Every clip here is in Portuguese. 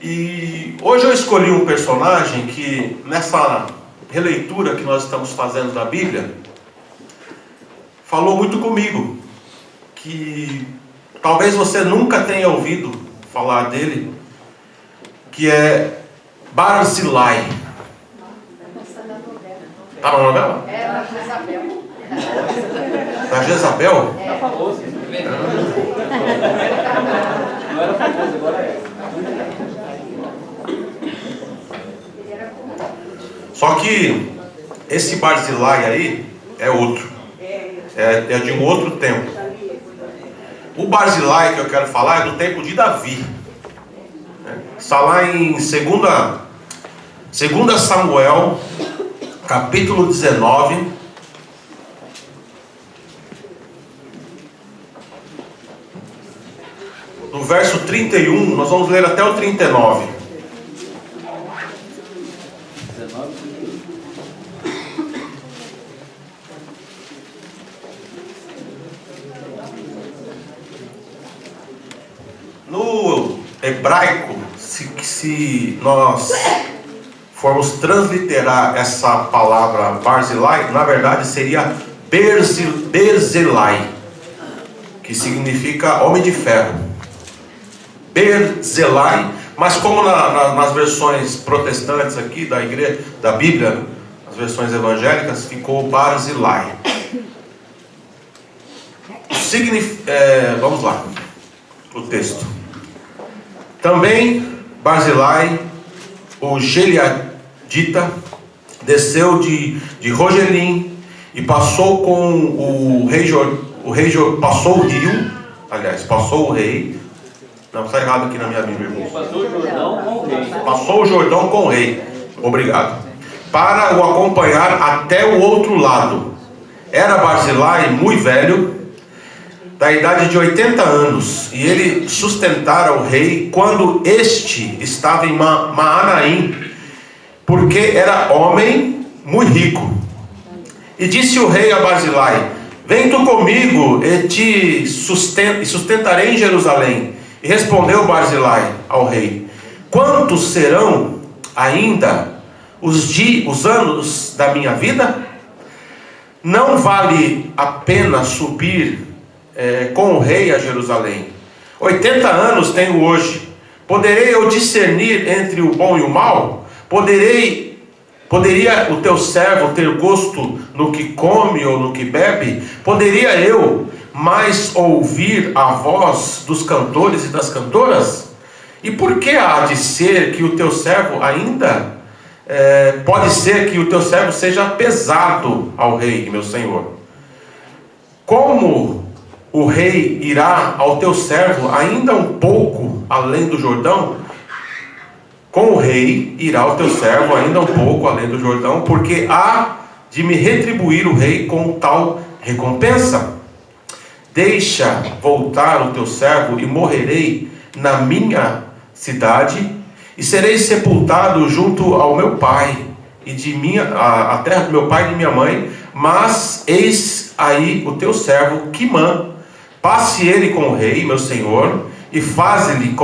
E hoje eu escolhi um personagem que, nessa releitura que nós estamos fazendo da Bíblia, falou muito comigo, que talvez você nunca tenha ouvido falar dele, que é Barzilai. Tá na novela? É, da Jezabel. Da Jezabel? É famoso. Não era famoso, agora é. Só que esse Barzilai aí é outro. É de um outro tempo. O Barzilai que eu quero falar é do tempo de Davi. Está lá em 2 Samuel, capítulo 19. No verso 31, nós vamos ler até o 39. No hebraico, se nós formos transliterar essa palavra Barzilai, na verdade seria Berzilai, que significa homem de ferro. Berzilai, mas como nas versões protestantes aqui da igreja, da Bíblia, as versões evangélicas, ficou Barzilai. Vamos lá, o texto. Também Barzilai, o Gileadita, desceu de Rogelim e passou com o rei, passou o rio, passou o rei. Não, está errado aqui na minha Bíblia, irmão. Passou o Jordão com o rei. Passou o Jordão com o rei. Obrigado. Para o acompanhar até o outro lado. Era Barzilai muito velho, da idade de 80 anos, e ele sustentara o rei quando este estava em Maanaim, porque era homem muito rico. E disse o rei a Barzilai: vem tu comigo e te sustentarei em Jerusalém. E respondeu Barzilai ao rei: quantos serão ainda os anos da minha vida? Não vale a pena subir com o rei a Jerusalém. 80 anos tenho hoje. Poderei eu discernir entre o bom e o mal? Poderia o teu servo ter gosto no que come ou no que bebe? Poderia eu mais ouvir a voz dos cantores e das cantoras? E por que há de ser que o teu servo ainda pode ser que o teu servo seja pesado ao rei, meu senhor? Como o rei irá ao teu servo ainda um pouco além do Jordão? Com o rei irá o teu servo ainda um pouco além do Jordão, porque há de me retribuir o rei com tal recompensa. Deixa voltar o teu servo e morrerei na minha cidade, e serei sepultado junto ao meu pai e a terra do meu pai e de minha mãe. Mas eis aí o teu servo Quimã, passe ele com o rei, meu senhor, e faz-lhe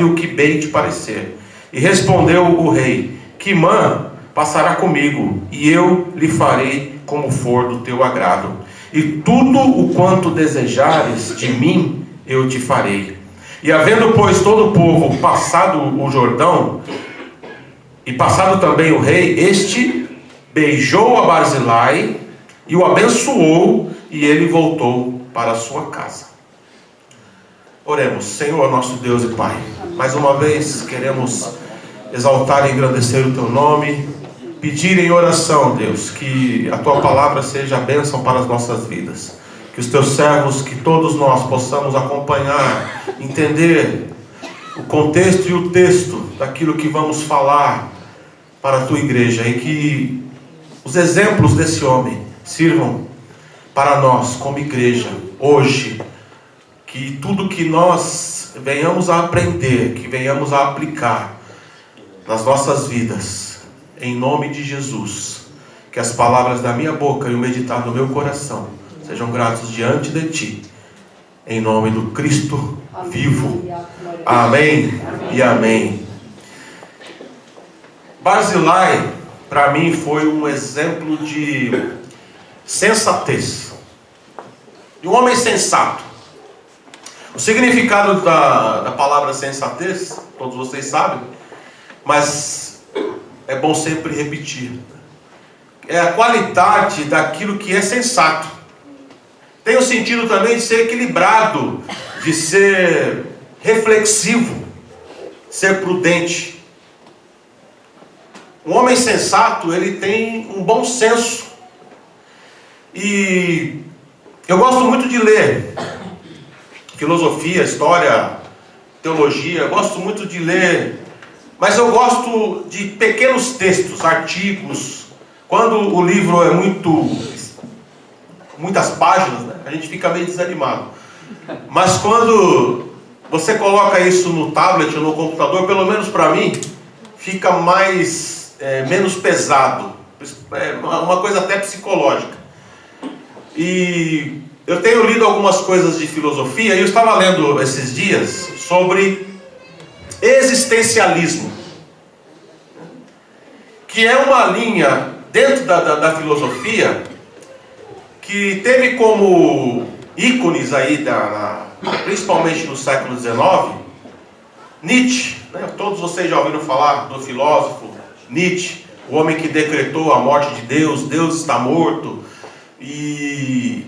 o que bem te parecer. E respondeu o rei: Quimã passará comigo, e eu lhe farei como for do teu agrado, e tudo o quanto desejares de mim eu te farei. E havendo, pois, todo o povo passado o Jordão, e passado também o rei, este beijou a Barzilai e o abençoou, e ele voltou para a sua casa. Oremos. Senhor, nosso Deus e Pai, mais uma vez queremos exaltar e engrandecer o teu nome, pedir em oração, Deus, que a tua palavra seja a bênção para as nossas vidas, que os teus servos, que todos nós possamos acompanhar, entender o contexto e o texto daquilo que vamos falar para a tua igreja, e que os exemplos desse homem sirvam para nós como igreja hoje, que tudo que nós venhamos a aprender, que venhamos a aplicar nas nossas vidas, em nome de Jesus, que as palavras da minha boca e o meditar do meu coração sejam gratos diante de ti, em nome do Cristo vivo. Amém. e amém. Barzilai, para mim, foi um exemplo de sensatez, de um homem sensato. O significado da palavra sensatez, todos vocês sabem, mas é bom sempre repetir. É a qualidade daquilo que é sensato. Tem o sentido também de ser equilibrado, de ser reflexivo, ser prudente. Um homem sensato, ele tem um bom senso. E eu gosto muito de ler filosofia, história, teologia. Eu gosto muito de ler, mas eu gosto de pequenos textos, artigos. Quando o livro é muitas páginas, né, a gente fica meio desanimado. Mas quando você coloca isso no tablet ou no computador, pelo menos para mim, fica menos pesado. É uma coisa até psicológica. E eu tenho lido algumas coisas de filosofia, e eu estava lendo esses dias sobre existencialismo, que é uma linha dentro da filosofia que teve como ícones aí, principalmente no século XIX, Nietzsche, né? Todos vocês já ouviram falar do filósofo Nietzsche, o homem que decretou a morte de Deus, Deus está morto, e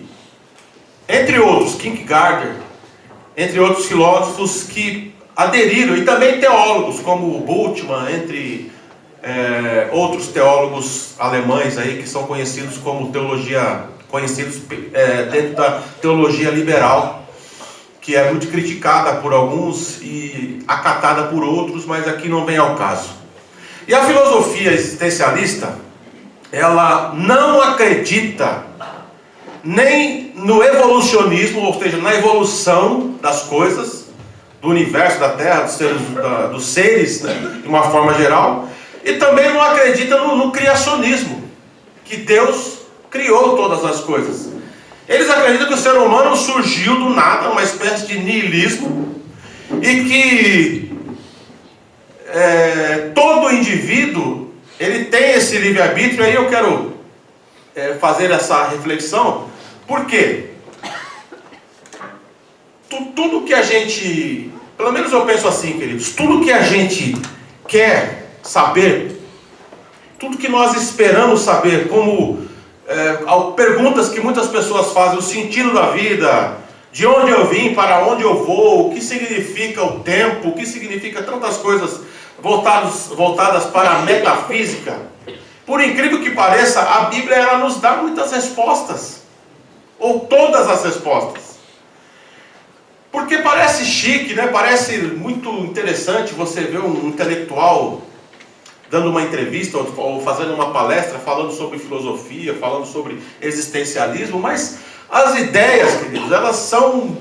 entre outros, Kierkegaard, entre outros filósofos que aderiram, e também teólogos como Bultmann, entre outros teólogos alemães aí que são conhecidos como dentro da teologia liberal, que é muito criticada por alguns e acatada por outros, mas aqui não vem ao caso. E a filosofia existencialista, ela não acredita nem no evolucionismo, ou seja, na evolução das coisas, do universo, da Terra, dos seres, né, de uma forma geral, e também não acredita no criacionismo, que Deus criou todas as coisas. Eles acreditam que o ser humano surgiu do nada, uma espécie de niilismo, e que todo indivíduo, ele tem esse livre-arbítrio. Aí eu quero fazer essa reflexão. Por quê? Tudo que a gente, pelo menos eu penso assim, queridos, tudo que a gente quer saber, tudo que nós esperamos saber, como perguntas que muitas pessoas fazem, o sentido da vida, de onde eu vim, para onde eu vou, o que significa o tempo, o que significa tantas coisas voltadas para a metafísica. Por incrível que pareça, a Bíblia ela nos dá muitas respostas, ou todas as respostas. Porque parece chique, né? Parece muito interessante você ver um intelectual dando uma entrevista ou fazendo uma palestra falando sobre filosofia, falando sobre existencialismo, mas as ideias, queridos, elas são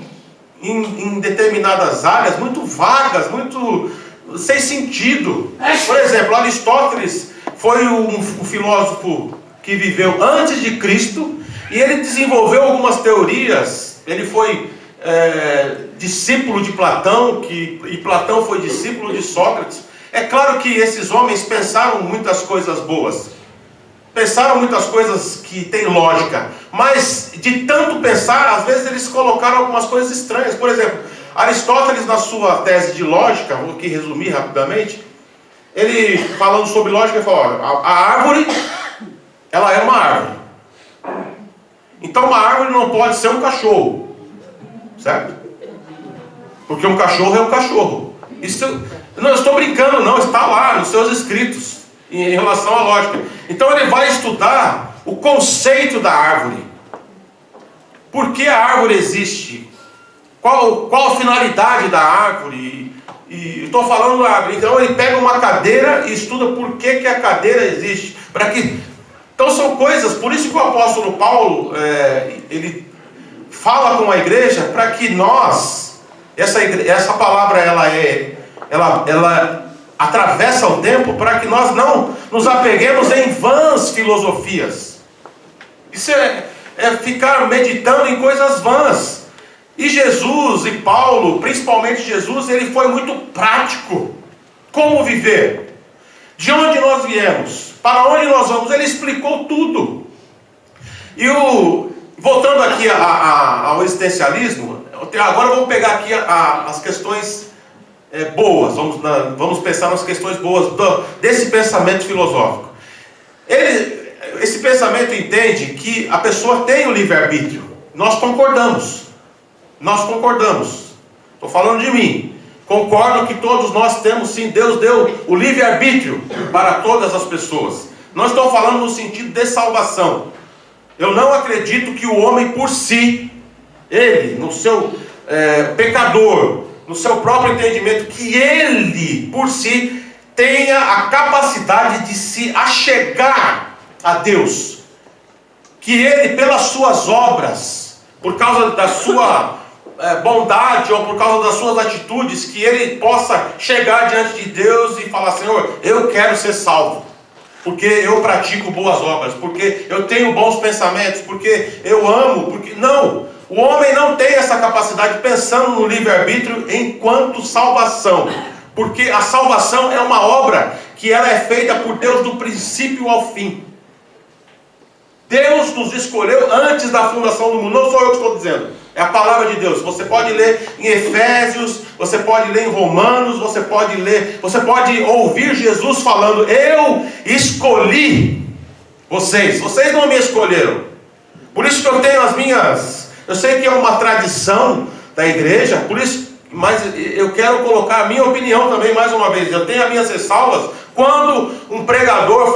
em determinadas áreas muito vagas, muito sem sentido. Por exemplo, Aristóteles foi um filósofo que viveu antes de Cristo, e ele desenvolveu algumas teorias. Ele foi discípulo de Platão, e Platão foi discípulo de Sócrates. É claro que esses homens pensaram muitas coisas boas, pensaram muitas coisas que têm lógica, mas de tanto pensar, às vezes eles colocaram algumas coisas estranhas. Por exemplo, Aristóteles, na sua tese de lógica, vou aqui resumir rapidamente, ele falando sobre lógica, ele falou: olha, a árvore, ela é uma árvore, então uma árvore não pode ser um cachorro, certo? Porque um cachorro é um cachorro. Isso, não estou brincando não, está lá nos seus escritos em relação à lógica. Então ele vai estudar o conceito da árvore. Por que a árvore existe? Qual a finalidade da árvore? E estou falando da árvore. Então ele pega uma cadeira e estuda por que a cadeira existe. Então são coisas, por isso que o apóstolo Paulo, ele fala com a igreja para que nós, essa palavra ela atravessa o tempo, para que nós não nos apeguemos em vãs filosofias. Isso é ficar meditando em coisas vãs. E Jesus e Paulo, principalmente Jesus, ele foi muito prático. Como viver? De onde nós viemos? Para onde nós vamos? Ele explicou tudo. E voltando aqui ao existencialismo, agora vamos pegar aqui as questões boas, vamos pensar nas questões boas desse pensamento filosófico. Esse pensamento entende que a pessoa tem o livre-arbítrio. Nós concordamos. Estou falando de mim. Concordo que todos nós temos, sim, Deus deu o livre-arbítrio para todas as pessoas. Não estou falando no sentido de salvação. Eu não acredito que o homem por si, ele, no seu pecador, no seu próprio entendimento, que ele por si tenha a capacidade de se achegar a Deus. Que ele, pelas suas obras, por causa da sua bondade ou por causa das suas atitudes, que ele possa chegar diante de Deus e falar: Senhor, eu quero ser salvo, porque eu pratico boas obras, porque eu tenho bons pensamentos, porque eu amo, porque... Não, o homem não tem essa capacidade pensando no livre-arbítrio enquanto salvação, porque a salvação é uma obra que ela é feita por Deus do princípio ao fim. Deus nos escolheu antes da fundação do mundo. Não sou eu que estou dizendo, é a palavra de Deus. Você pode ler em Efésios, você pode ler em Romanos, você pode ouvir Jesus falando: eu escolhi vocês não me escolheram. Por isso que eu tenho eu sei que é uma tradição da igreja, por isso, mas eu quero colocar a minha opinião também mais uma vez. Eu tenho as minhas ressalvas quando um pregador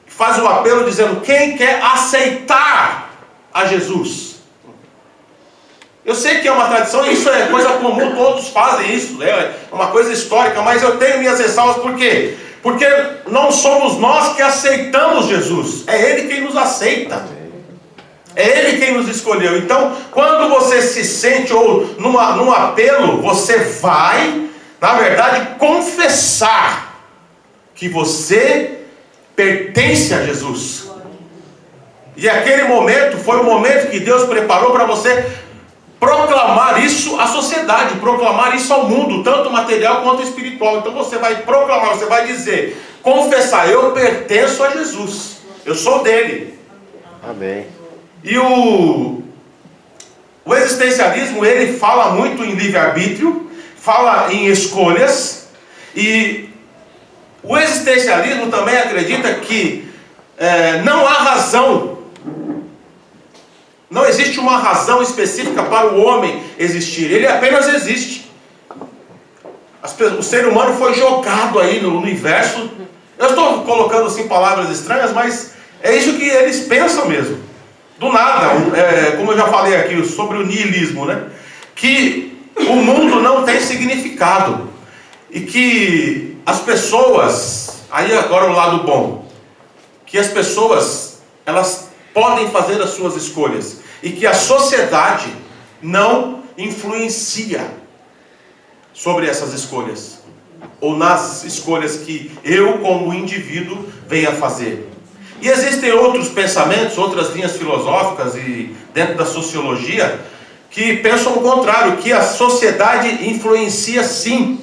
faz um apelo dizendo: quem quer aceitar a Jesus? Eu sei que é uma tradição, e isso é coisa comum, todos fazem isso, é uma coisa histórica, mas eu tenho minhas ressalvas. Por quê? Porque não somos nós que aceitamos Jesus, é Ele quem nos aceita, é Ele quem nos escolheu. Então, quando você se sente ou num apelo, você vai, na verdade, confessar que você pertence a Jesus. E aquele momento foi o momento que Deus preparou para você proclamar isso à sociedade, proclamar isso ao mundo, tanto material quanto espiritual. Então você vai proclamar, você vai dizer, confessar: eu pertenço a Jesus, eu sou dele. Amém. E o existencialismo, ele fala muito em livre-arbítrio, fala em escolhas, e o existencialismo também acredita que não há razão, não existe uma razão específica para o homem existir, ele apenas existe. O ser humano foi jogado aí no universo. Eu estou colocando assim palavras estranhas, mas é isso que eles pensam mesmo. Do nada, como eu já falei aqui sobre o niilismo, né? Que o mundo não tem significado, e que as pessoas, aí agora o lado bom, que as pessoas, elas podem fazer as suas escolhas, e que a sociedade não influencia sobre essas escolhas, ou nas escolhas que eu como indivíduo venha a fazer. E existem outros pensamentos, outras linhas filosóficas e dentro da sociologia que pensam o contrário, que a sociedade influencia sim.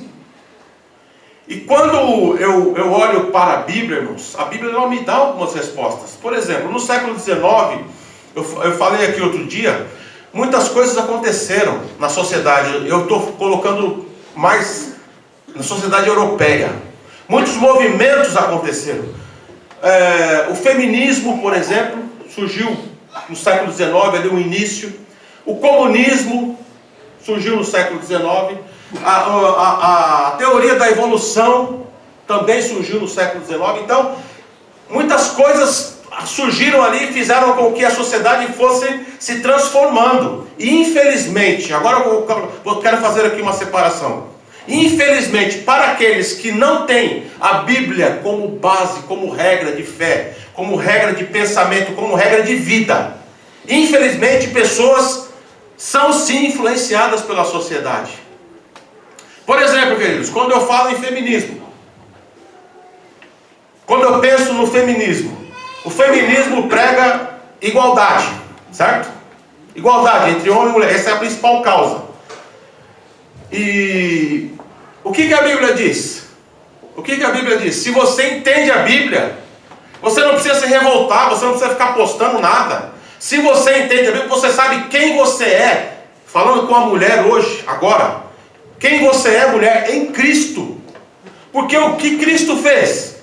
E quando eu olho para a Bíblia, irmãos, a Bíblia não me dá algumas respostas. Por exemplo, no século XIX, eu falei aqui outro dia, muitas coisas aconteceram na sociedade. Eu estou colocando mais na sociedade europeia. Muitos movimentos aconteceram. O feminismo, por exemplo, surgiu no século XIX, ali o início. O comunismo surgiu no século XIX. A teoria da evolução também surgiu no século XIX. Então, muitas coisas surgiram ali e fizeram com que a sociedade fosse se transformando. E infelizmente, agora eu quero fazer aqui uma separação. Infelizmente, para aqueles que não têm a Bíblia como base, como regra de fé, como regra de pensamento, como regra de vida, infelizmente pessoas são sim influenciadas pela sociedade. Por exemplo, queridos, quando eu falo em feminismo, quando eu penso no feminismo, o feminismo prega igualdade, certo? Igualdade entre homem e mulher, essa é a principal causa. E o que a Bíblia diz? O que a Bíblia diz? Se você entende a Bíblia, você não precisa se revoltar, você não precisa ficar postando nada. Se você entende a Bíblia, você sabe quem você é. Falando com a mulher hoje, agora, quem você é, mulher, em Cristo. Porque o que Cristo fez?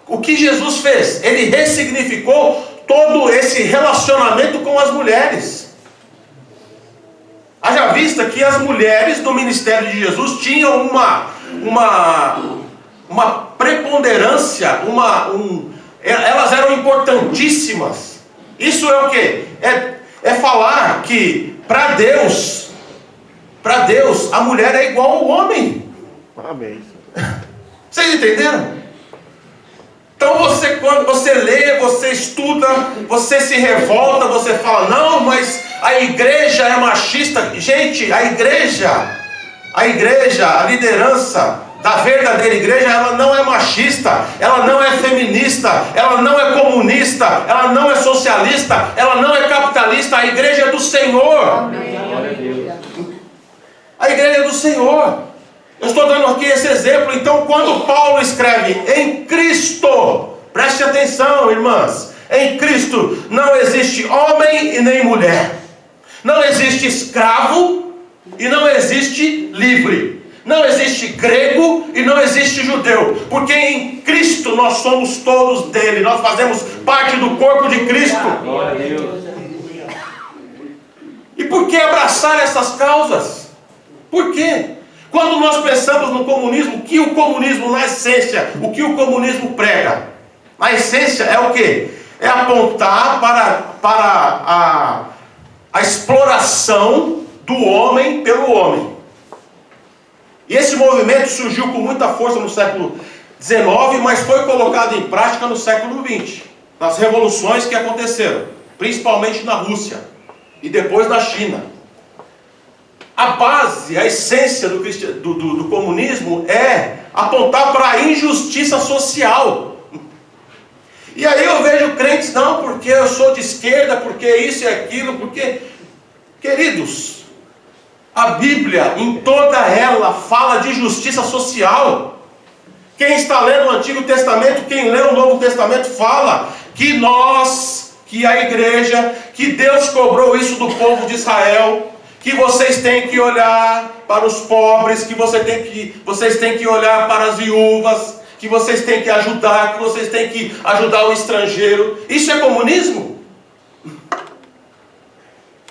O que Jesus fez? Ele ressignificou todo esse relacionamento com as mulheres. Haja vista que as mulheres do ministério de Jesus tinham uma preponderância, elas eram importantíssimas. Isso é o quê? É falar que para Deus, a mulher é igual ao homem. Amém. Vocês entenderam? Então quando você lê, você estuda, você se revolta, você fala, não, mas a igreja é machista. Gente, a igreja, a liderança da verdadeira igreja, ela não é machista, ela não é feminista, ela não é comunista, ela não é socialista, ela não é capitalista. A igreja é do Senhor. Amém. A igreja é do Senhor. Eu estou dando aqui esse exemplo. Então, quando Paulo escreve em Cristo, preste atenção, irmãs, em Cristo não existe homem e nem mulher, não existe escravo e não existe livre, não existe grego e não existe judeu, porque em Cristo nós somos todos dele, nós fazemos parte do corpo de Cristo. Glória a Deus. E por que abraçar essas causas? Por quê? Quando nós pensamos no comunismo, o que o comunismo, na essência, o que o comunismo prega? Na essência é o quê? É apontar para a exploração do homem pelo homem. E esse movimento surgiu com muita força no século XIX, mas foi colocado em prática no século XX, nas revoluções que aconteceram, principalmente na Rússia e depois na China. A base, a essência do comunismo é apontar para a injustiça social. E aí eu vejo crentes, não, porque eu sou de esquerda, porque isso e aquilo, porque... Queridos, a Bíblia, em toda ela, fala de justiça social. Quem está lendo o Antigo Testamento, quem lê o Novo Testamento, fala que a igreja, que Deus cobrou isso do povo de Israel, que vocês têm que olhar para os pobres, que vocês têm que olhar para as viúvas, que vocês têm que ajudar, que vocês têm que ajudar o estrangeiro. Isso é comunismo?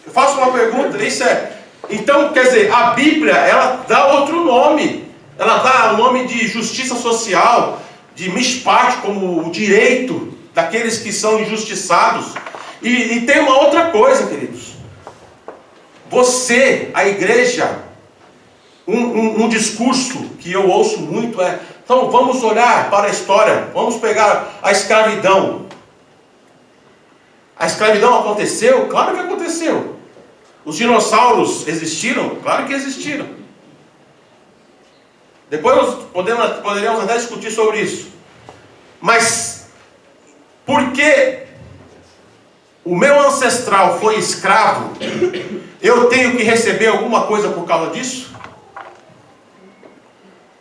Eu faço uma pergunta, isso é... Então, quer dizer, a Bíblia, ela dá outro nome. Ela dá o nome de justiça social, de mishpat, como o direito daqueles que são injustiçados. E tem uma outra coisa, queridos. Você, a igreja, um discurso que eu ouço muito é: então vamos olhar para a história, vamos pegar a escravidão. A escravidão aconteceu? Claro que aconteceu. Os dinossauros existiram? Claro que existiram. Depois poderíamos até discutir sobre isso. Mas, porque o meu ancestral foi escravo, eu tenho que receber alguma coisa por causa disso?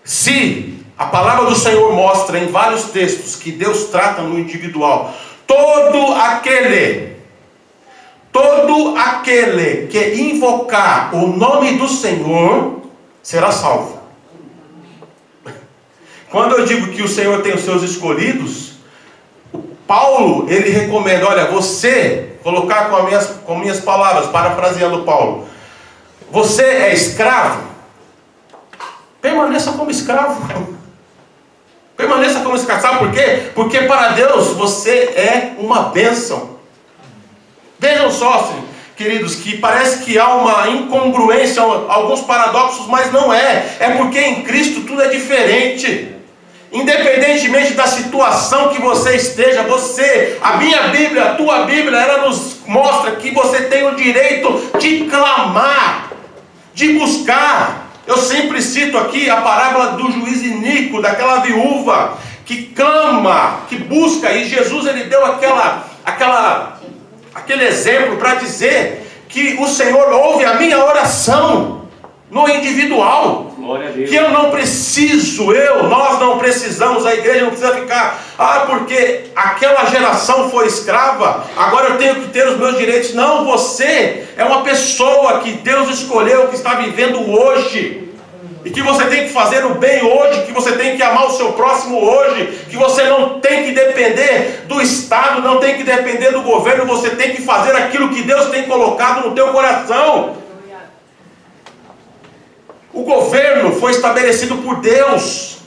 Se a palavra do Senhor mostra em vários textos que Deus trata no individual, todo aquele que invocar o nome do Senhor será salvo. Quando eu digo que o Senhor tem os seus escolhidos, Paulo, ele recomenda, olha, você, colocar com minhas palavras, parafraseando Paulo, você é escravo? Permaneça como escravo. Permaneça como escravo. Sabe por quê? Porque para Deus você é uma bênção. Vejam só, queridos, que parece que há uma incongruência, alguns paradoxos, mas não é. É porque em Cristo tudo é diferente. Independentemente da situação que você esteja, a minha Bíblia, a tua Bíblia, ela nos mostra que você tem o direito de clamar, de buscar. Eu sempre cito aqui a parábola do juiz iníquo, daquela viúva que clama, que busca, e Jesus ele deu aquela aquele exemplo para dizer que o Senhor ouve a minha oração no individual. Glória a Deus. Que eu não preciso, nós não precisamos, a igreja não precisa ficar, porque aquela geração foi escrava, agora eu tenho que ter os meus direitos. Não, você é uma pessoa que Deus escolheu, que está vivendo hoje, e que você tem que fazer o bem hoje, que você tem que amar o seu próximo hoje, que você não tem que depender do Estado, não tem que depender do governo, você tem que fazer aquilo que Deus tem colocado no teu coração. O governo foi estabelecido por Deus.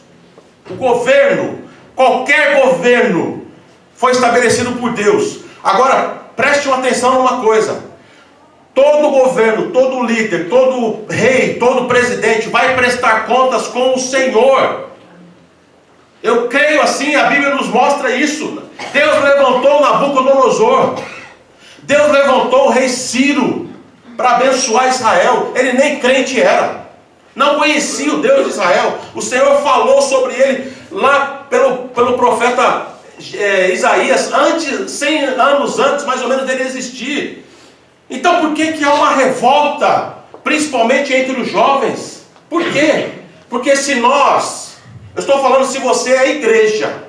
O governo, qualquer governo, foi estabelecido por Deus. Agora, preste atenção numa coisa. Todo governo, todo líder, todo rei, todo presidente vai prestar contas com o Senhor. Eu creio assim, a Bíblia nos mostra isso. Deus levantou Nabucodonosor. Deus levantou o rei Ciro para abençoar Israel. Ele nem crente era. Não conhecia o Deus de Israel. O Senhor falou sobre ele lá pelo profeta Isaías, 100 anos antes, mais ou menos, dele existir. Então por que há uma revolta, principalmente entre os jovens? Por quê? Porque eu estou falando se você é a igreja.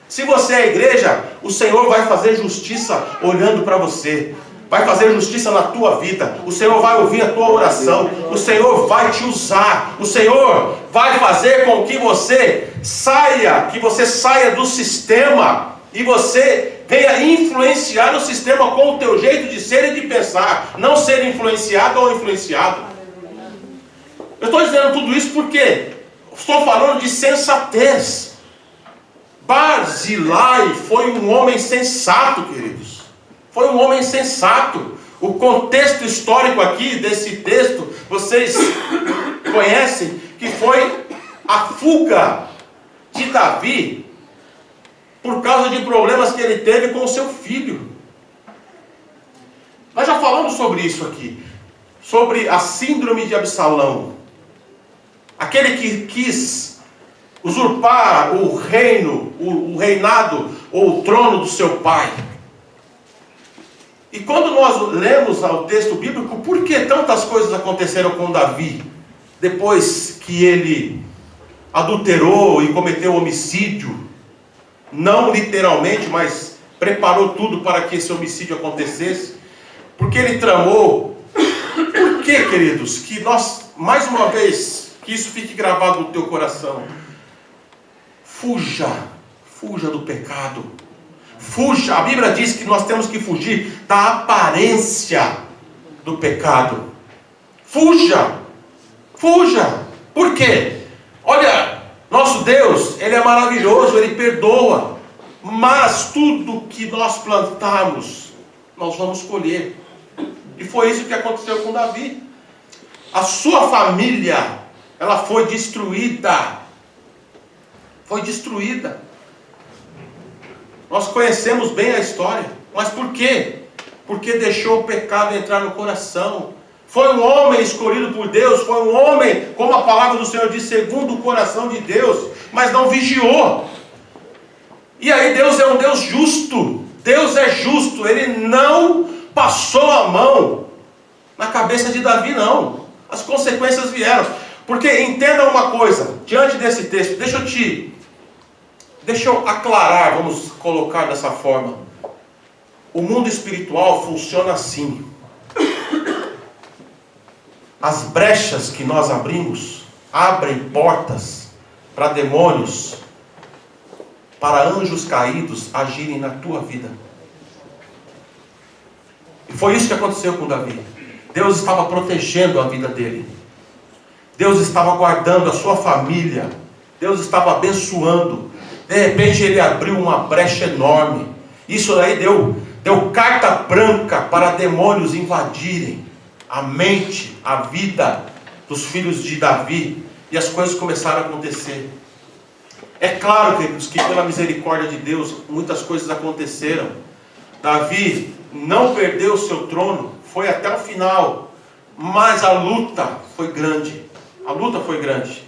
Se você é a igreja, o Senhor vai fazer justiça olhando para você. Vai fazer justiça na tua vida. O Senhor vai ouvir a tua oração. O Senhor vai te usar. O Senhor vai fazer com que você saia do sistema e você venha influenciar o sistema com o teu jeito de ser e de pensar. Não ser influenciado ou influenciado. Eu estou dizendo tudo isso porque estou falando de sensatez. Barzilai foi um homem sensato, queridos. Foi um homem sensato. O contexto histórico aqui desse texto, vocês conhecem, que foi a fuga de Davi por causa de problemas que ele teve com o seu filho. Nós já falamos sobre isso aqui, sobre a síndrome de Absalão. Aquele que quis usurpar o reino, o reinado ou o trono do seu pai. E quando nós lemos o texto bíblico, por que tantas coisas aconteceram com Davi? Depois que ele adulterou e cometeu homicídio, não literalmente, mas preparou tudo para que esse homicídio acontecesse. Porque ele tramou. Por que, queridos, que nós, mais uma vez, que isso fique gravado no teu coração. Fuja do pecado. Fuja, a Bíblia diz que nós temos que fugir da aparência do pecado. Fuja. Por quê? Olha, nosso Deus, Ele é maravilhoso, Ele perdoa. Mas tudo que nós plantamos, nós vamos colher. E foi isso que aconteceu com Davi. A sua família, ela foi destruída. Foi destruída. Nós conhecemos bem a história. Mas por quê? Porque deixou o pecado entrar no coração. Foi um homem escolhido por Deus. Foi um homem, como a palavra do Senhor diz, segundo o coração de Deus. Mas não vigiou. E aí Deus é um Deus justo. Deus é justo. Ele não passou a mão na cabeça de Davi, não. As consequências vieram. Porque entenda uma coisa. Diante desse texto, deixa eu aclarar, vamos colocar dessa forma. O mundo espiritual funciona assim. As brechas que nós abrimos, abrem portas para demônios, para anjos caídos agirem na tua vida. E foi isso que aconteceu com Davi. Deus estava protegendo a vida dele. Deus estava guardando a sua família. Deus estava abençoando. De repente ele abriu uma brecha enorme. Isso aí deu carta branca para demônios invadirem a mente, a vida dos filhos de Davi. E as coisas começaram a acontecer. É claro, queridos, que pela misericórdia de Deus, muitas coisas aconteceram. Davi não perdeu o seu trono, foi até o final. Mas a luta foi grande. A luta foi grande.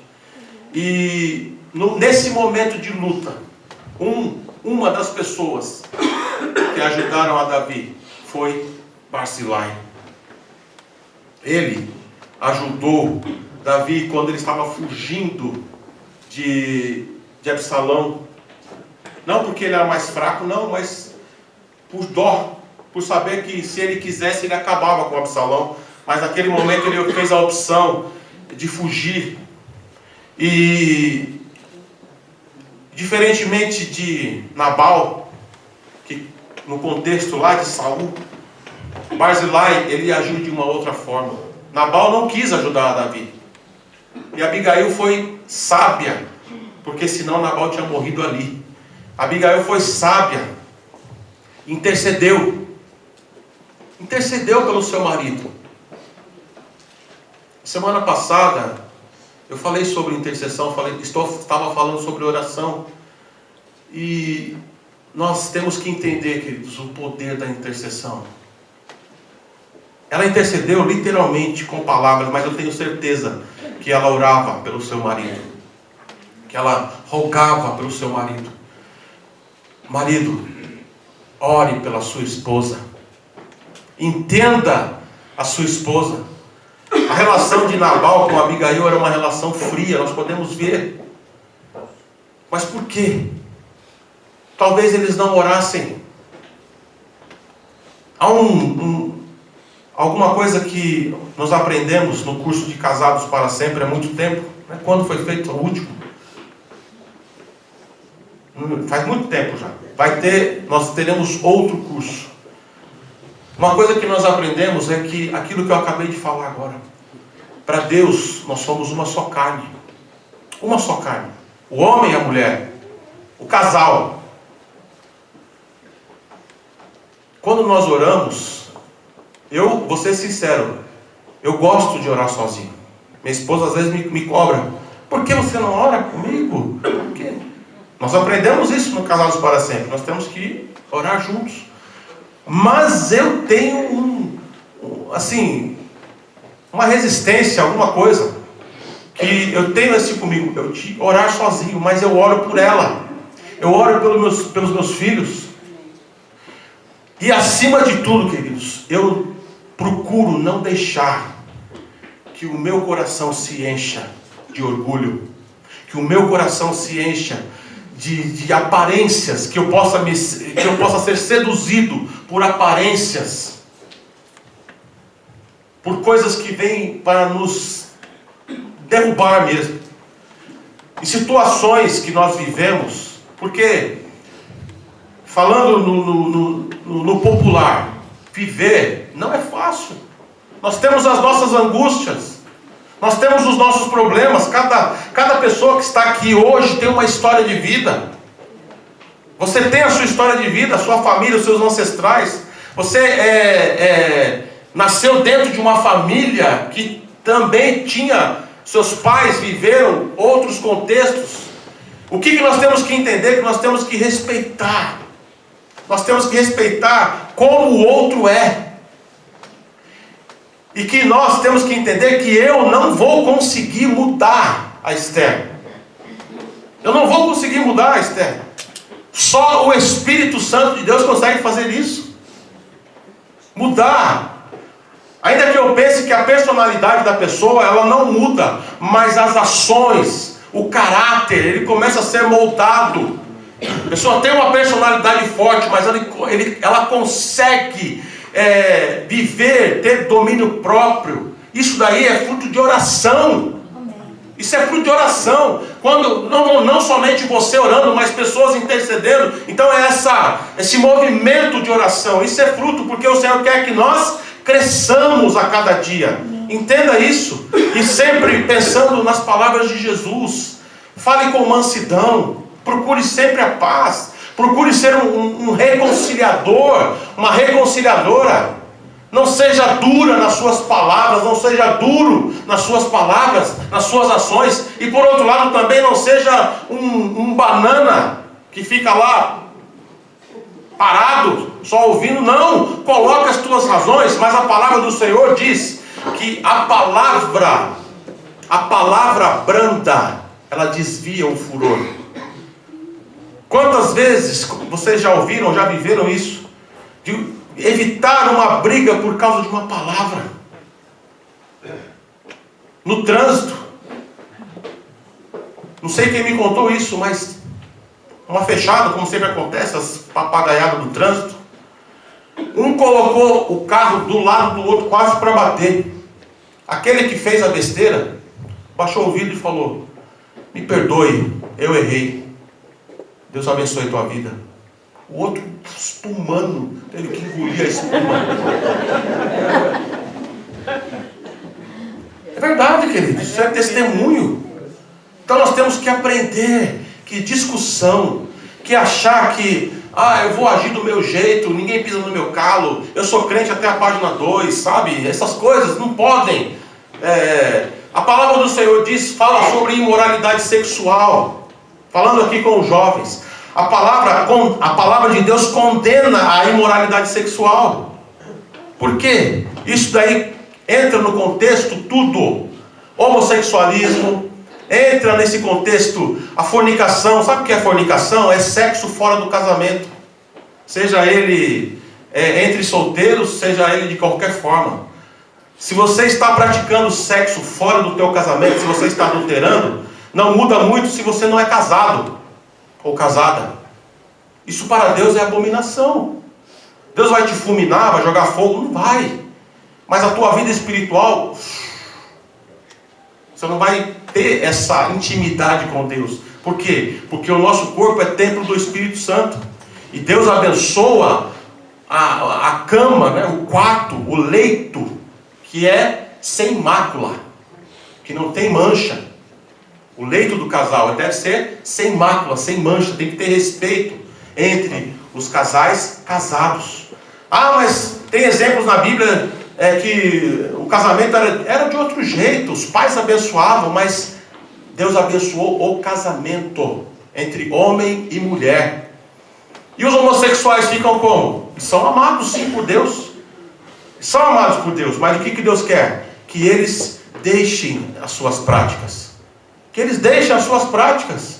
E nesse momento de luta, uma das pessoas que ajudaram a Davi foi Barzilai. Ele ajudou Davi quando ele estava fugindo de Absalão. Não porque ele era mais fraco, não, mas por dó, por saber que se ele quisesse ele acabava com Absalão. Mas naquele momento ele fez a opção de fugir. E diferentemente de Nabal, que no contexto lá de Saul, Barzilai ele agiu de uma outra forma. Nabal não quis ajudar Davi. E Abigail foi sábia, porque senão Nabal tinha morrido ali. Abigail foi sábia, intercedeu pelo seu marido. Semana passada eu falei sobre intercessão, estava falando sobre oração, e nós temos que entender, queridos, o poder da intercessão. Ela intercedeu literalmente com palavras, mas eu tenho certeza que ela orava pelo seu marido, que ela rogava pelo seu marido. Marido, ore pela sua esposa, entenda a sua esposa. A relação de Nabal com Abigail era uma relação fria, nós podemos ver. Mas por quê? Talvez eles não orassem. Há alguma coisa que nós aprendemos no curso de Casados para Sempre há muito tempo. Quando foi feito o último? Faz muito tempo já. Nós teremos outro curso. Uma coisa que nós aprendemos é que aquilo que eu acabei de falar agora, para Deus nós somos uma só carne. Uma só carne. O homem e a mulher. O casal. Quando nós oramos, eu vou ser sincero, eu gosto de orar sozinho. Minha esposa às vezes me cobra. Por que você não ora comigo? Por quê? Nós aprendemos isso no Casados para Sempre. Nós temos que orar juntos. Mas eu tenho uma resistência, alguma coisa, que eu tenho assim comigo, eu de orar sozinho, mas eu oro por ela. Eu oro pelos meus filhos. E acima de tudo, queridos, eu procuro não deixar que o meu coração se encha de orgulho, que o meu coração se encha de aparências, que eu possa ser seduzido por aparências, por coisas que vêm para nos derrubar mesmo, em situações que nós vivemos, porque falando no popular, viver não é fácil. Nós temos as nossas angústias, nós temos os nossos problemas. Cada pessoa que está aqui hoje tem uma história de vida. Você tem a sua história de vida, a sua família, os seus ancestrais. Você nasceu dentro de uma família que também tinha, seus pais viveram outros contextos. O que nós temos que entender? Que nós temos que respeitar. Nós temos que respeitar como o outro é. E que nós temos que entender que eu não vou conseguir mudar a Esther. Eu não vou conseguir mudar a Esther. Só o Espírito Santo de Deus consegue fazer isso. Mudar. Ainda que eu pense que a personalidade da pessoa, ela não muda, mas as ações, o caráter, ele começa a ser moldado. A pessoa tem uma personalidade forte, mas ela consegue viver, ter domínio próprio. Isso daí é fruto de oração. Isso é fruto de oração. Quando não somente você orando, mas pessoas intercedendo. Então é esse movimento de oração. Isso é fruto porque o Senhor quer que nós cresçamos a cada dia. Entenda isso. E sempre pensando nas palavras de Jesus. Fale com mansidão. Procure sempre a paz. Procure ser um reconciliador, uma reconciliadora. Não seja dura nas suas palavras, não seja duro nas suas palavras, nas suas ações. E por outro lado também não seja um banana que fica lá parado, só ouvindo. Não, coloca as tuas razões, mas a palavra do Senhor diz que a palavra branda, ela desvia o furor. Quantas vezes vocês já ouviram, já viveram isso? evitar uma briga por causa de uma palavra. No trânsito. Não sei quem me contou isso, mas uma fechada, como sempre acontece, as papagaiadas do trânsito. Um colocou o carro do lado do outro quase para bater. Aquele que fez a besteira baixou o vidro e falou: me perdoe, eu errei. Deus abençoe a tua vida. O outro espumando, teve que engolir a espuma. É verdade, querido, isso é testemunho. Então nós temos que aprender que discussão, que achar que eu vou agir do meu jeito, ninguém pisa no meu calo, eu sou crente até a página 2, sabe? Essas coisas não podem. A palavra do Senhor fala sobre imoralidade sexual. Falando aqui com os jovens, a palavra de Deus condena a imoralidade sexual. Por quê? Isso daí entra no contexto tudo. Homossexualismo, entra nesse contexto a fornicação. Sabe o que é fornicação? É sexo fora do casamento. Seja ele entre solteiros, seja ele de qualquer forma. Se você está praticando sexo fora do teu casamento, se você está adulterando, não muda muito se você não é casado ou casada. Isso para Deus é abominação. Deus vai te fulminar, vai jogar fogo? Não vai. Mas a tua vida espiritual, você não vai ter essa intimidade com Deus. Por quê? Porque o nosso corpo é templo do Espírito Santo. E Deus abençoa a cama, né, o quarto, o leito, que é sem mácula, que não tem mancha. O leito do casal deve ser sem mácula, sem mancha. Tem que ter respeito entre os casais casados. Mas tem exemplos na Bíblia que o casamento era de outro jeito. Os pais abençoavam, mas Deus abençoou o casamento entre homem e mulher. E os homossexuais ficam como? São amados sim por Deus. São amados por Deus, mas o que Deus quer? Que eles deixem as suas práticas. Que eles deixem as suas práticas.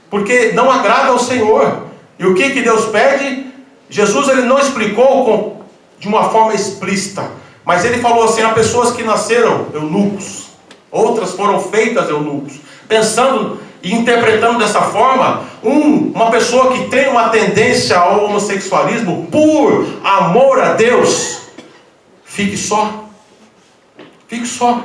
Porque não agrada ao Senhor. E o que Deus pede? Jesus ele não explicou de uma forma explícita. Mas ele falou assim: há pessoas que nasceram eunucos. Outras foram feitas eunucos. Pensando e interpretando dessa forma, uma pessoa que tem uma tendência ao homossexualismo, por amor a Deus, fique só. Fique só.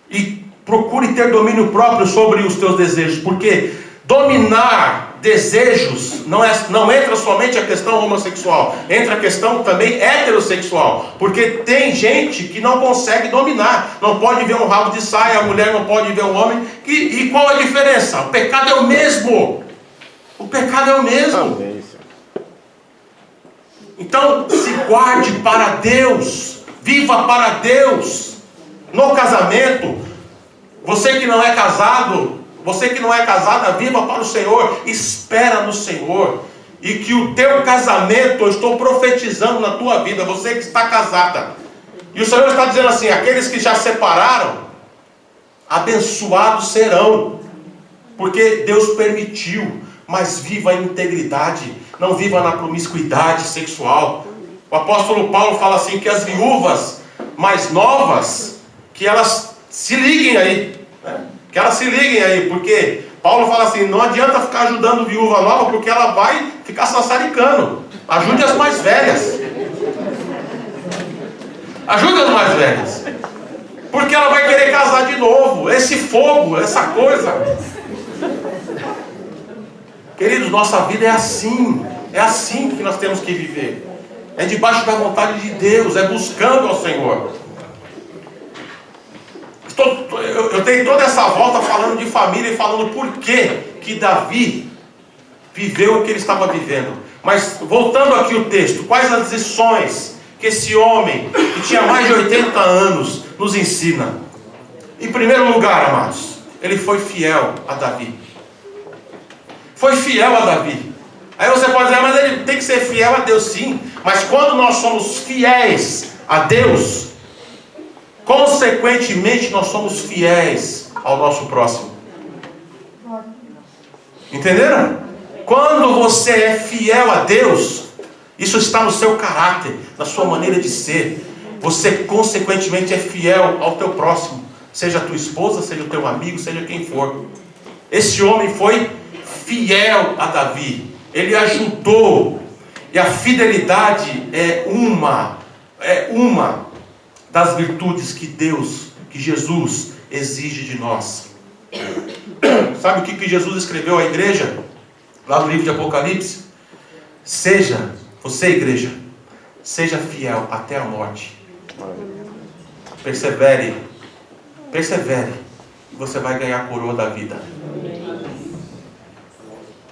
E procure ter domínio próprio sobre os teus desejos. Porque dominar desejos não entra somente a questão homossexual, entra a questão também heterossexual. Porque tem gente que não consegue dominar, não pode ver um rabo de saia, a mulher não pode ver um homem. E qual a diferença? O pecado é o mesmo. O pecado é o mesmo. Então se guarde para Deus, viva para Deus. No casamento, você que não é casado, você que não é casada, viva para o Senhor, espera no Senhor. E que o teu casamento, eu estou profetizando na tua vida, você que está casada. E o Senhor está dizendo assim: aqueles que já separaram, abençoados serão. Porque Deus permitiu, mas viva a integridade, não viva na promiscuidade sexual. O apóstolo Paulo fala assim, que as viúvas mais novas, que elas se liguem aí, né? Que elas se liguem aí, porque Paulo fala assim: não adianta ficar ajudando viúva nova, porque ela vai ficar sassaricando. Ajude as mais velhas. Ajude as mais velhas. Porque ela vai querer casar de novo. Esse fogo, essa coisa. Queridos, nossa vida é assim. É assim que nós temos que viver. É debaixo da vontade de Deus, é buscando ao Senhor. Eu tenho toda essa volta falando de família e falando por que Davi viveu o que ele estava vivendo. Mas voltando aqui o texto, quais as lições que esse homem, que tinha mais de 80 anos, nos ensina? Em primeiro lugar, amados, ele foi fiel a Davi. Foi fiel a Davi. Aí você pode dizer: mas ele tem que ser fiel a Deus, sim. Mas quando nós somos fiéis a Deus, consequentemente nós somos fiéis ao nosso próximo. Entenderam? Quando você é fiel a Deus, Isso está no seu caráter, na sua maneira de ser. Você consequentemente é fiel ao teu próximo, seja a tua esposa, seja o teu amigo, seja quem for. Esse homem foi fiel a Davi, ele ajudou, e a fidelidade é uma das virtudes que Jesus exige de nós. Sabe o que Jesus escreveu à igreja? Lá no livro de Apocalipse: você igreja, seja fiel até a morte. Persevere, e você vai ganhar a coroa da vida.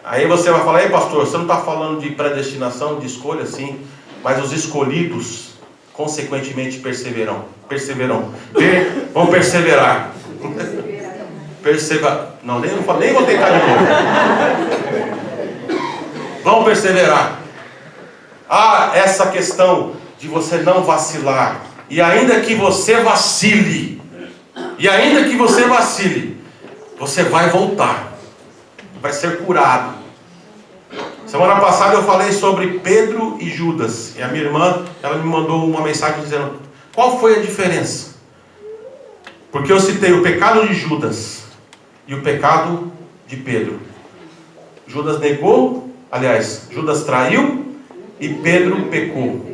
Aí você vai falar: ei pastor, você não está falando de predestinação, de escolha? Sim, mas os escolhidos consequentemente perseveram. Vão perseverar. Não, nem vou tentar de novo. Vão perseverar. Essa questão de você não vacilar. E ainda que você vacile, você vai voltar, vai ser curado. Semana passada eu falei sobre Pedro e Judas, e a minha irmã, ela me mandou uma mensagem dizendo: qual foi a diferença? Porque eu citei o pecado de Judas e o pecado de Pedro. Judas traiu e Pedro pecou.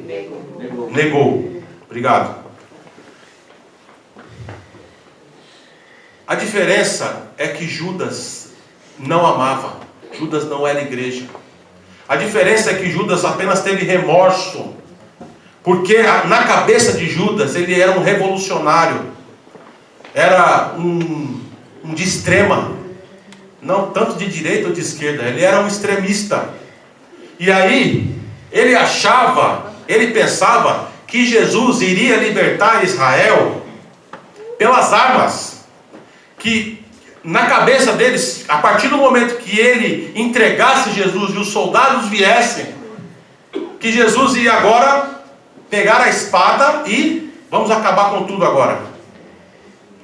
Negou. Obrigado. A diferença é que Judas não amava. Judas não era igreja. A diferença é que Judas apenas teve remorso. Porque na cabeça de Judas ele era um revolucionário. Era um de extrema. Não tanto de direita ou de esquerda. Ele era um extremista. E aí ele pensava que Jesus iria libertar Israel pelas armas. Que na cabeça deles, a partir do momento que ele entregasse Jesus e os soldados viessem, que Jesus ia agora pegar a espada e vamos acabar com tudo agora.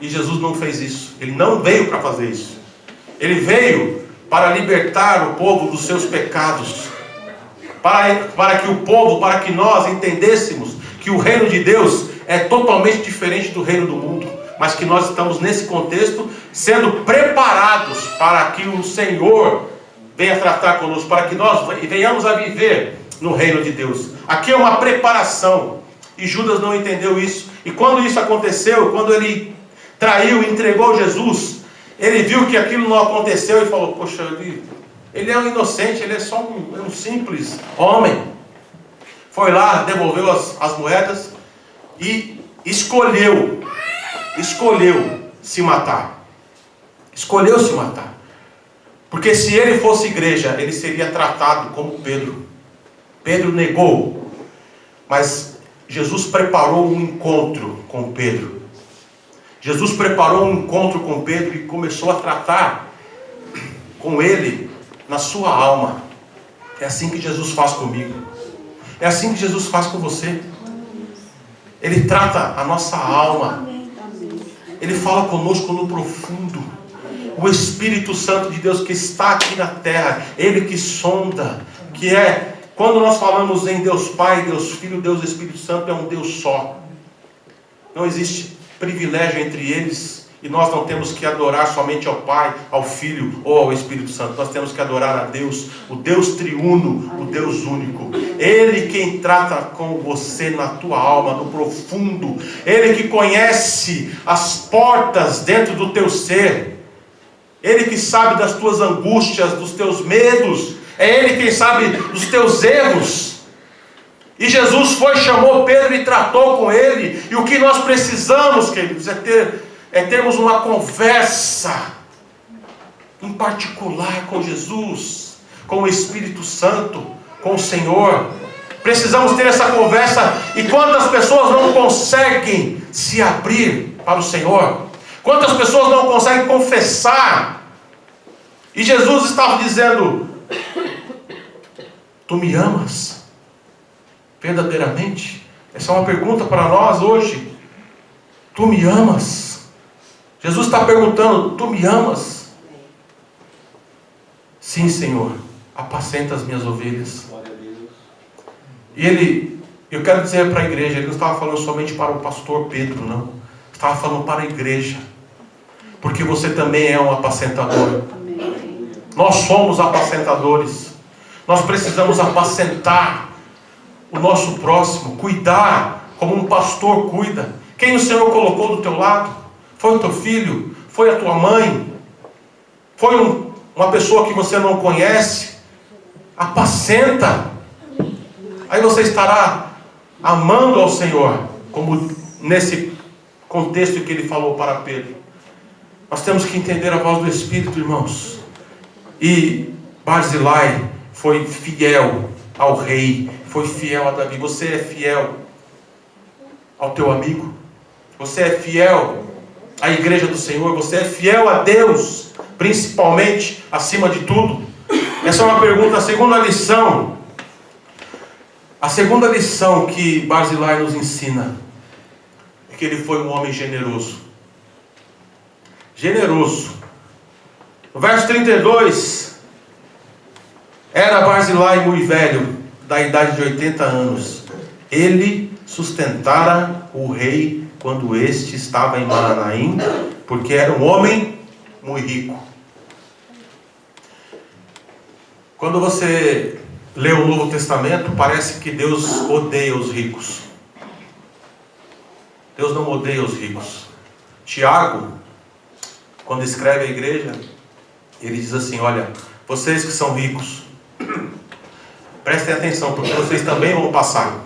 E Jesus não fez isso. Ele não veio para fazer isso. Ele veio para libertar o povo dos seus pecados. Para que nós entendêssemos que o reino de Deus é totalmente diferente do reino do mundo, mas que nós estamos nesse contexto sendo preparados para que o Senhor venha tratar conosco, para que nós venhamos a viver no reino de Deus. Aqui é uma preparação, e Judas não entendeu isso. E quando isso aconteceu, quando ele traiu e entregou Jesus, ele viu que aquilo não aconteceu e falou: poxa, ele é um inocente, ele é só um simples homem. Foi lá, devolveu as moedas e escolheu se matar. Escolheu se matar. Porque se ele fosse igreja, ele seria tratado como Pedro. Pedro negou. Mas Jesus preparou um encontro com Pedro. Jesus preparou um encontro com Pedro e começou a tratar com ele na sua alma. É assim que Jesus faz comigo. É assim que Jesus faz com você. Ele trata a nossa alma. Ele fala conosco no profundo. O Espírito Santo de Deus que está aqui na terra, Ele que sonda, que é, quando nós falamos em Deus Pai, Deus Filho, Deus Espírito Santo, é um Deus só. Não existe privilégio entre eles. E nós não temos que adorar somente ao Pai, ao Filho ou ao Espírito Santo. Nós temos que adorar a Deus, o Deus triuno, o Deus único. Ele quem trata com você na tua alma, no profundo. Ele que conhece as portas dentro do teu ser. Ele que sabe das tuas angústias, dos teus medos. É Ele quem sabe dos teus erros. E Jesus chamou Pedro e tratou com ele. E o que nós precisamos, queridos, é termos uma conversa em particular com Jesus, com o Espírito Santo, com o Senhor. Precisamos ter essa conversa. E quantas pessoas não conseguem se abrir para o Senhor? Quantas pessoas não conseguem confessar? E Jesus estava dizendo: tu me amas verdadeiramente? Essa é uma pergunta para nós hoje. Tu me amas? Jesus está perguntando: tu me amas? Sim, Senhor, apacenta as minhas ovelhas. E eu quero dizer para a igreja, ele não estava falando somente para o pastor Pedro, não. Estava falando para a igreja. Porque você também é um apacentador. Nós somos apacentadores. Nós precisamos apacentar o nosso próximo, cuidar como um pastor cuida. Quem o Senhor colocou do teu lado? Foi o teu filho? Foi a tua mãe? Foi uma pessoa que você não conhece? Apacenta. Aí você estará amando ao Senhor, como nesse contexto que ele falou para Pedro. Nós temos que entender a voz do Espírito, irmãos. E Barzilai foi fiel ao rei, foi fiel a Davi. Você é fiel ao teu amigo? Você é fiel à igreja do Senhor? Você é fiel a Deus, principalmente, acima de tudo? Essa é uma pergunta. A segunda lição que Barzilai nos ensina é que ele foi um homem generoso. Generoso. No verso 32, era Barzilai muito velho, da idade de 80 anos. Ele sustentara o rei quando este estava em Mahanaim, porque era um homem muito rico. Quando você lê o Novo Testamento, parece que Deus odeia os ricos. Deus não odeia os ricos. Tiago, quando escreve a igreja, ele diz assim: olha, vocês que são ricos, prestem atenção, porque vocês também vão passar.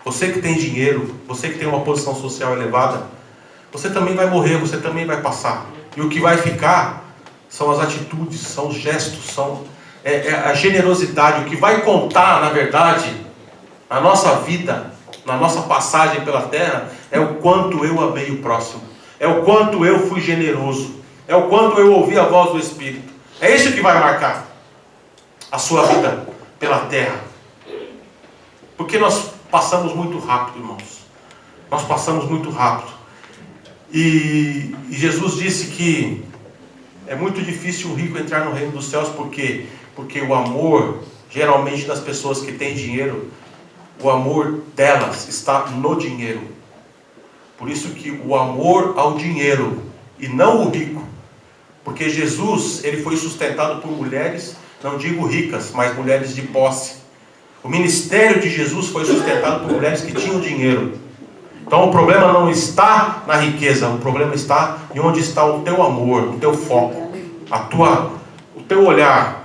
Você que tem dinheiro, você que tem uma posição social elevada, você também vai morrer, você também vai passar. E o que vai ficar são as atitudes, são os gestos, são a generosidade. O que vai contar, na verdade, na nossa vida, na nossa passagem pela terra, é o quanto eu amei o próximo, é o quanto eu fui generoso, é o quanto eu ouvi a voz do Espírito. É isso que vai marcar a sua vida pela terra. Porque nós passamos muito rápido, irmãos. Nós passamos muito rápido. E Jesus disse que é muito difícil o rico entrar no reino dos céus. Por quê? Porque o amor, geralmente das pessoas que têm dinheiro, o amor delas está no dinheiro. Por isso que o amor ao dinheiro e não o rico. Porque Jesus, ele foi sustentado por mulheres, não digo ricas, mas mulheres de posse. O ministério de Jesus foi sustentado por mulheres que tinham dinheiro. Então o problema não está na riqueza, o problema está em onde está o teu amor, o teu foco, o teu olhar.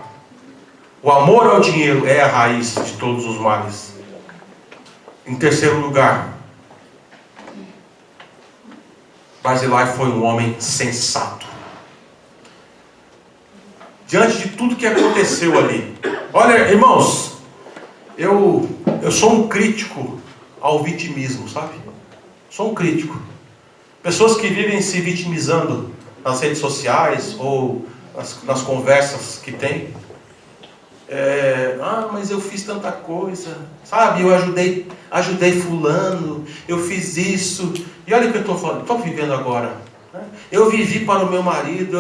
O amor ao dinheiro é a raiz de todos os males. Em terceiro lugar, Barzilai foi um homem sensato. Diante de tudo que aconteceu ali. Olha, irmãos, eu sou um crítico ao vitimismo, sabe? Sou um crítico. Pessoas que vivem se vitimizando nas redes sociais ou nas conversas que tem. Mas eu fiz tanta coisa, sabe? Eu ajudei fulano, eu fiz isso. E olha o que eu estou falando, estou vivendo agora. Né? Eu vivi para o meu marido,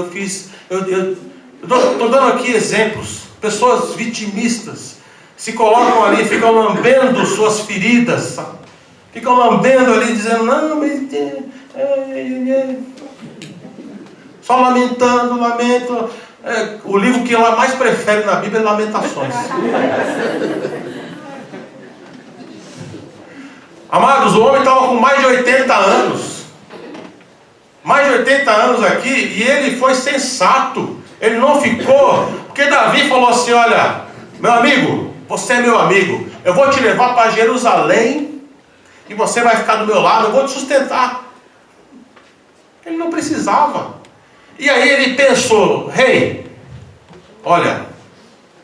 eu estou dando aqui exemplos. Pessoas vitimistas se colocam ali, ficam lambendo suas feridas, sabe? Ficam lambendo ali, dizendo, não, mas só lamentando, lamento. O livro que ela mais prefere na Bíblia é Lamentações. Amados, o homem estava com mais de 80 anos. Mais de 80 anos aqui, e ele foi sensato. Ele não ficou, porque Davi falou assim, olha, meu amigo, você é meu amigo, eu vou te levar para Jerusalém, e você vai ficar do meu lado, eu vou te sustentar. Ele não precisava. E aí ele pensou, rei, olha,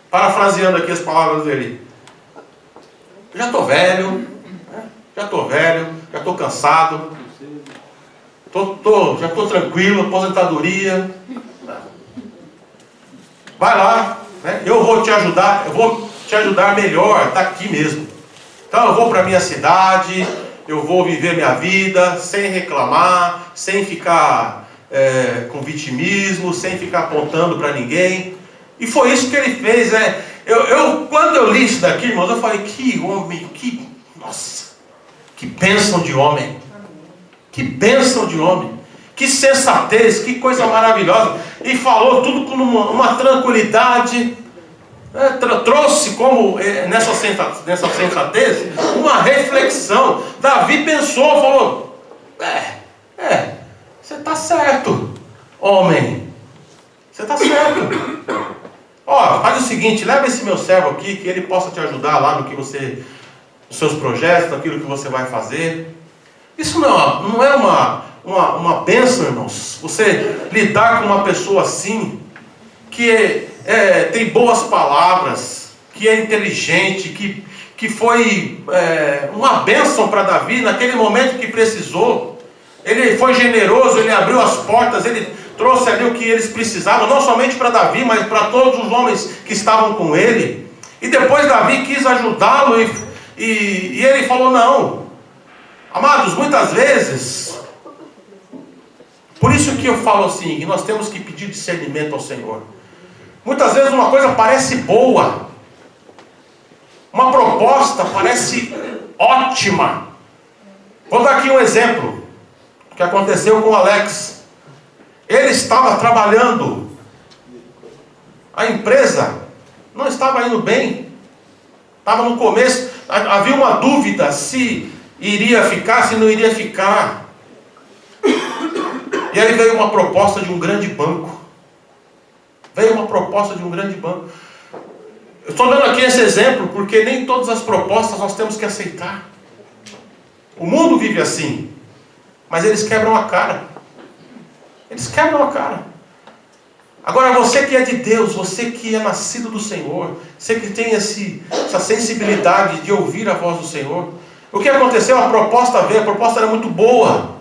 parafraseando aqui as palavras dele, já estou velho, já estou cansado, já estou tranquilo, aposentadoria, vai lá, né? Eu vou te ajudar melhor, está aqui mesmo. Então eu vou para a minha cidade, eu vou viver minha vida sem reclamar, sem ficar com vitimismo, sem ficar apontando para ninguém. E foi isso que ele fez. Quando eu li isso daqui, irmãos, eu falei, que homem, nossa, que bênção de homem. Que bênção de homem. Que sensatez, que coisa maravilhosa. E falou tudo com uma tranquilidade. Trouxe como, nessa sensatez, uma reflexão. Davi pensou, falou, você está certo, homem. Você está certo. Ó, faz o seguinte, leva esse meu servo aqui, que ele possa te ajudar lá nos seus projetos, naquilo que você vai fazer. Isso não é uma bênção, irmãos. Você lidar com uma pessoa assim, que tem boas palavras, que é inteligente, que foi uma bênção para Davi naquele momento que precisou. Ele foi generoso, ele abriu as portas, ele trouxe ali o que eles precisavam, não somente para Davi, mas para todos os homens que estavam com ele. E depois Davi quis ajudá-lo e ele falou, não. Amados, muitas vezes, por isso que eu falo assim, que nós temos que pedir discernimento ao Senhor. Muitas vezes uma coisa parece boa, uma proposta parece ótima. Vou dar aqui um exemplo que aconteceu com o Alex. Ele estava trabalhando, a empresa não estava indo bem, estava no começo, havia uma dúvida se iria ficar, se não iria ficar. E aí veio uma proposta de um grande banco. Eu estou dando aqui esse exemplo porque nem todas as propostas nós temos que aceitar. O mundo vive assim, mas eles quebram a cara. Agora você que é de Deus, você que é nascido do Senhor, você que tem essa sensibilidade de ouvir a voz do Senhor. O que aconteceu? A proposta veio, a proposta era muito boa.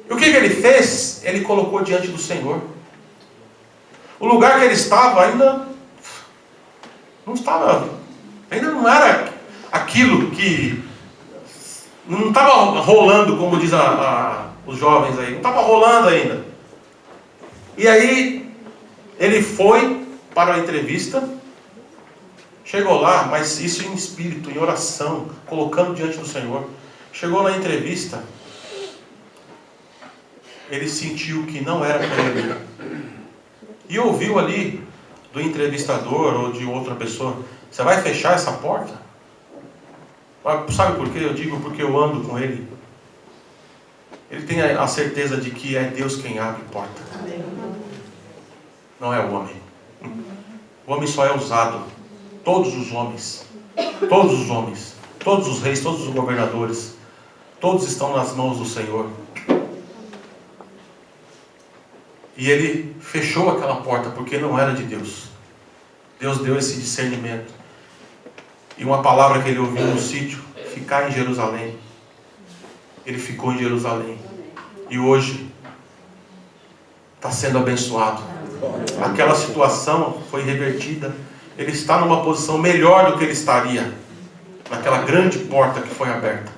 E o que ele fez? Ele colocou diante do Senhor. O lugar que ele estava ainda não era aquilo que não estava rolando, como diz os jovens aí, não estava rolando ainda. E aí ele foi para a entrevista, chegou lá, mas isso em espírito, em oração, colocando diante do Senhor. Chegou na entrevista, ele sentiu que não era para ele. E ouviu ali do entrevistador ou de outra pessoa, você vai fechar essa porta? Sabe por quê? Eu digo porque eu ando com ele. Ele tem a certeza de que é Deus quem abre porta. Não é o homem. O homem só é usado. Todos os homens, todos os reis, todos os governadores, todos estão nas mãos do Senhor. E ele fechou aquela porta porque não era de Deus. Deus deu esse discernimento. E uma palavra que ele ouviu no sítio, ficar em Jerusalém. Ele ficou em Jerusalém. E hoje está sendo abençoado. Aquela situação foi revertida. Ele está numa posição melhor do que ele estaria naquela grande porta que foi aberta.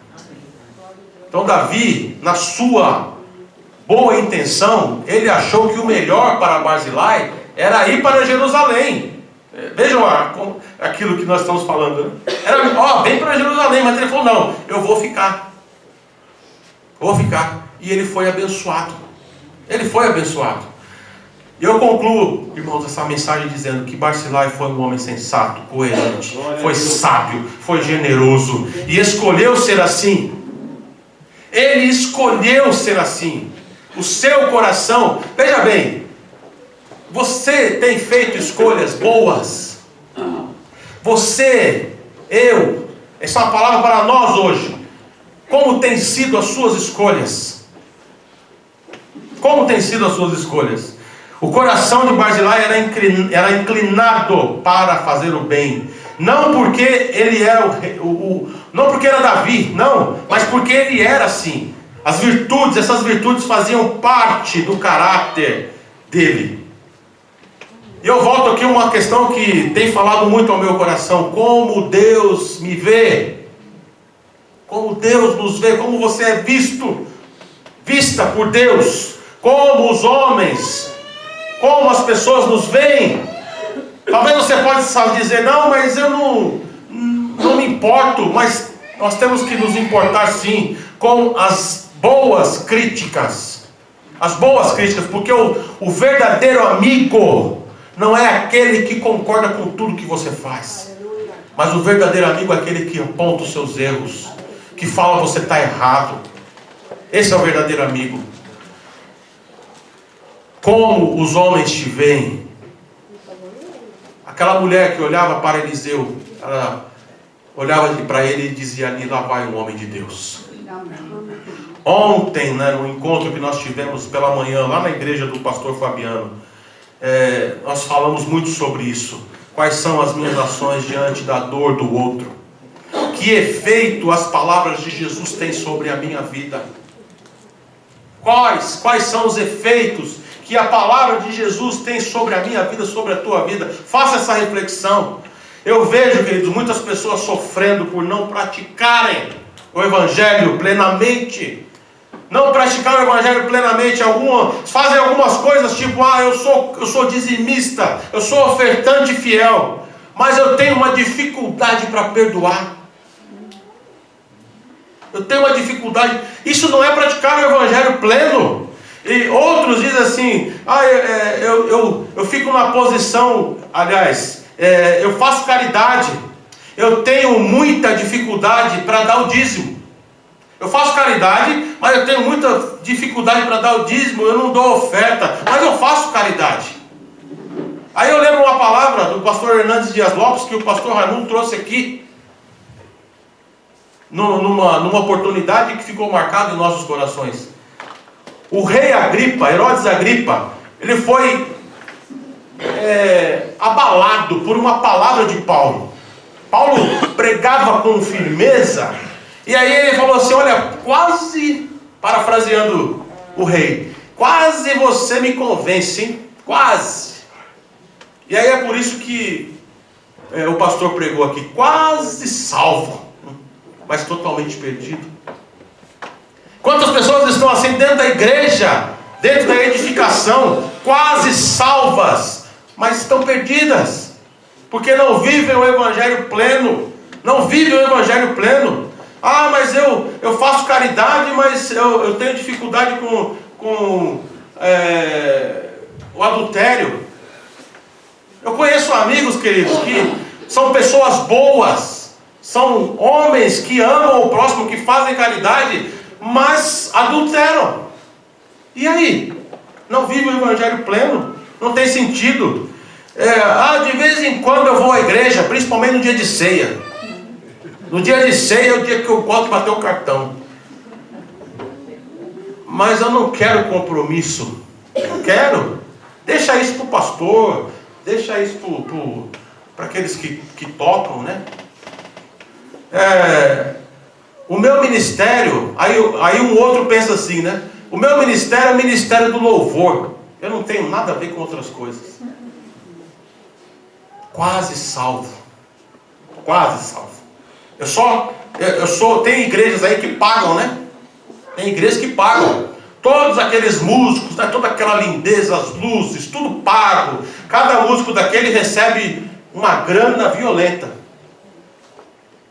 Então Davi, na sua boa intenção, ele achou que o melhor para Barzilai era ir para Jerusalém. Vejam aquilo que nós estamos falando, né? Vem para Jerusalém, mas ele falou, não, eu vou ficar. E ele foi abençoado. E eu concluo, irmãos, essa mensagem dizendo que Barzilai foi um homem sensato, coerente, foi sábio, foi generoso e escolheu ser assim. Ele escolheu ser assim. O seu coração, veja bem, você tem feito escolhas boas? Essa é uma palavra para nós hoje. Como tem sido as suas escolhas? O coração de Barzilai era inclinado para fazer o bem. Não porque ele era não porque era Davi, não, mas porque ele era assim. Essas virtudes faziam parte do caráter dele. E eu volto aqui a uma questão que tem falado muito ao meu coração. Como Deus me vê. Como Deus nos vê. Como você é vista por Deus. Como os homens, como as pessoas nos veem. Talvez você possa dizer, não, mas eu não me importo, mas nós temos que nos importar sim com as boas críticas. As boas críticas, porque o verdadeiro amigo não é aquele que concorda com tudo que você faz. Mas o verdadeiro amigo é aquele que aponta os seus erros, que fala você está errado. Esse é o verdadeiro amigo. Como os homens te veem. Aquela mulher que olhava para Eliseu, ela olhava para ele e dizia, ali lá vai um homem de Deus. Ontem, no encontro que nós tivemos pela manhã, lá na igreja do pastor Fabiano, nós falamos muito sobre isso. Quais são as minhas ações diante da dor do outro? Que efeito as palavras de Jesus têm sobre a minha vida? Quais são os efeitos que a palavra de Jesus tem sobre a minha vida, sobre a tua vida? Faça essa reflexão. Eu vejo, queridos, muitas pessoas sofrendo por não praticarem o Evangelho plenamente. Não praticar o Evangelho plenamente. Fazem algumas coisas tipo, eu sou dizimista, eu sou ofertante fiel, mas eu tenho uma dificuldade para perdoar. Eu tenho uma dificuldade. Isso não é praticar o Evangelho pleno. E outros dizem assim, eu fico na posição, eu faço caridade, eu tenho muita dificuldade para dar o dízimo. Eu faço caridade, mas eu tenho muita dificuldade para dar o dízimo, eu não dou oferta, mas eu faço caridade. Aí eu lembro uma palavra do pastor Hernandes Dias Lopes, que o pastor Raimundo trouxe aqui, numa oportunidade que ficou marcada em nossos corações. O rei Agripa, Herodes Agripa, ele foi abalado por uma palavra de Paulo. Paulo pregava com firmeza, e aí ele falou assim, olha, quase, parafraseando o rei, quase você me convence, hein? Quase. E aí é por isso que o pastor pregou aqui, quase salvo, mas totalmente perdido. Quantas pessoas estão assim dentro da igreja, dentro da edificação, quase salvas, mas estão perdidas, porque não vivem o Evangelho pleno, não vivem o Evangelho pleno. Mas eu faço caridade, mas eu tenho dificuldade com o adultério. Eu conheço amigos, queridos, que são pessoas boas, são homens que amam o próximo, que fazem caridade, mas adulteram. E aí? Não vive o Evangelho pleno? Não tem sentido. De vez em quando eu vou à igreja, principalmente no dia de ceia. No dia de ceia é o dia que eu gosto de bater o cartão. Mas eu não quero compromisso. Não quero. Deixa isso para o pastor. Deixa isso para aqueles que tocam, né? O meu ministério, aí um outro pensa assim, né? O meu ministério é o ministério do louvor. Eu não tenho nada a ver com outras coisas. Quase salvo. Quase salvo. Tem igrejas aí que pagam, né? Tem igrejas que pagam. Todos aqueles músicos, né? Toda aquela lindeza, as luzes, tudo pago. Cada músico daquele recebe uma grana violenta.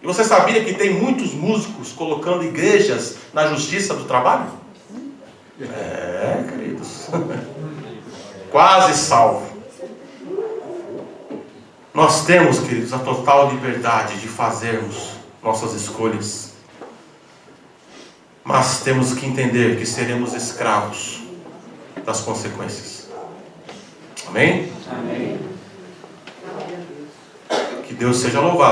E você sabia que tem muitos músicos colocando igrejas na justiça do trabalho? Queridos. Quase salvo. Nós temos, queridos, a total liberdade de fazermos nossas escolhas. Mas temos que entender que seremos escravos das consequências. Amém? Amém. Que Deus seja louvado.